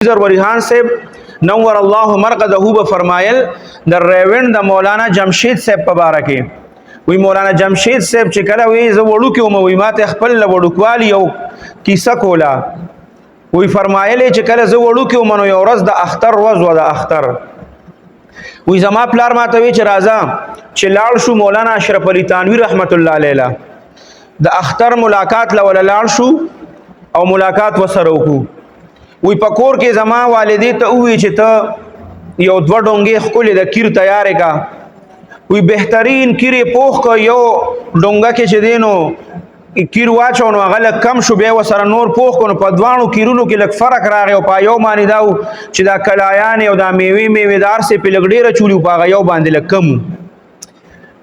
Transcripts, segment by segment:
ورحان صاحب نور الله مرقده به فرمایل در ریوند د مولانا جمشید صاحب په باره کې وی مولانا جمشید صاحب چې کله وی زه وړو کې وم وی ماته خپل وړوکوالي یو کیسه کوله وی فرمایل چې کله زه وړو کې وم نو یو ورځ د اختر ورځ و د اختر وی زما پلار ماته وی چې راځه چې لاړ شو مولانا اشرف علي تانوی رحمت الله علیه د اختر ملاقات لول لاړ شو او ملاقات وسره وکړو وی پکور کې زما والدې ته وی چې ته یو دوه ډونګې خپل د کیر تیارې کا وی بهترین کیرې پوخ کو یو ډونګه کې چې دینو کیر واچو نو غل کم شو به وسره نور پوخ کو نو په دوانو کیرونو کې لک فرق راغی او په یو باندې داو چې دا کلایان او دا میوهدار سه په لګډېره چولیو په یو باندې لک کم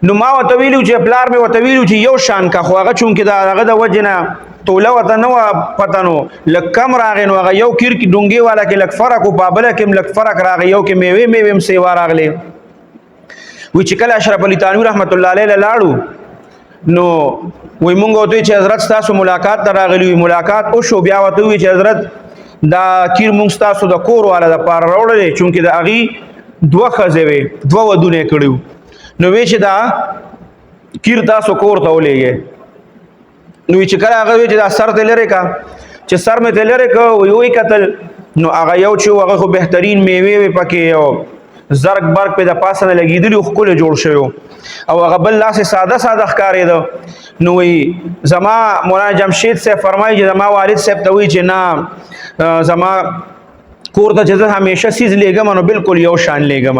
نو ما وته ویلو چې پلار مې وته ویلو چې یو شان کا خو هغه چون کې دا هغه د وجنه توله وته نو پتنو لک کم راغی نو هغه یو کیر کې ډونګي والا کې لک فرق او بابله کې لک فرق راغی یو کې میوه سیوا راغلی وی چې کله اشرف علي تانوی رحمت الله علیه لاړو نو وی مونږ ته چې حضرت تاسو ملاقات ته راغلی ملاقات او شو بیا وته وی چې حضرت دا کیر مونږ تاسو د کور والا د پار راوړل چونکه د اغي دوه خزوي دوه ودونه کړیو نو وی چې دا کیر تاسو کور ته ولېږي نو چې کله هغه چې دا سر ته لری کا چې سر مې ته لری کا وی قتل نو هغه یو چې هغه خو بهترین میوه پکې یو زرق برق په د پاسه لګیدلی خو کله جوړ شوی او هغه بل لاس ساده ساده ښکارېده نو وی زما مولانا جمشید صاحب فرمایي چې زما والد صاحب ته وی چې نه زما کور ته چې همیشه سیز لګم نو بالکل یو شان لګم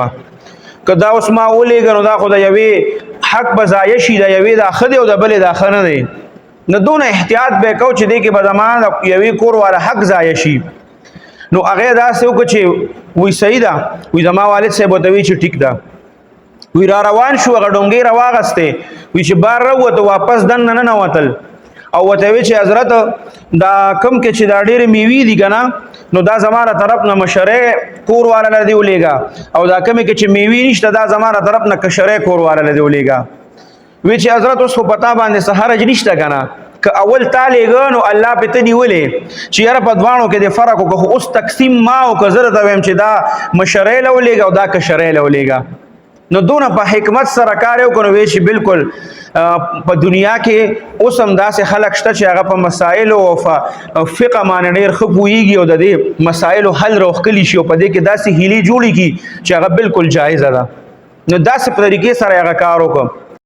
کدا اوس ما ولېګ نو دا خو د یوې حق بزایه شي د یوې د خدای او د بلې د خنه دی نو دون احتیاط به کو چې دې کې به زمان یوې کور والا حق ضایع شي نو هغه داسې وکړي چې وی صحیح ده وی زما والد صاحب ورته وی چې ټیک ده وی را روان شو هغه ډونګې راواغسته وی چې بار راوته واپس دن نه وتل او ورته وی چې حضرت دا کم کې چې دا ډېرې میوې دي که نه نو دا زما له طرف نه مشرې کور والا له دې ولېږه او دا کمې کې چې میوې نشته دا زما له طرف نه کشرې کور والا له دې ولېږه وی چې حضرت اوس په پتا باندې سحرج نشته کنه که اول تعالی غنو الله په تدی ولې چې یاره په دوانو کې د فرق او اوس تقسیم ما او کزر ته ویم چې دا مشرې له ولېګا او دا کشرې له ولېګا نو دونه په حکمت سره کار یو کنو وی چې بالکل په دنیا کې اوس هم داسې خلک شته چې هغه په مسائل او فقه باندې ډېر ښه پوهېږي او د دې مسایلو حل راوښکلی شي او په دې کې داسې هیلې جوړې کړي چې هغه بالکل جایزه ده نو داسې په طریقې سره هغه کار وکړم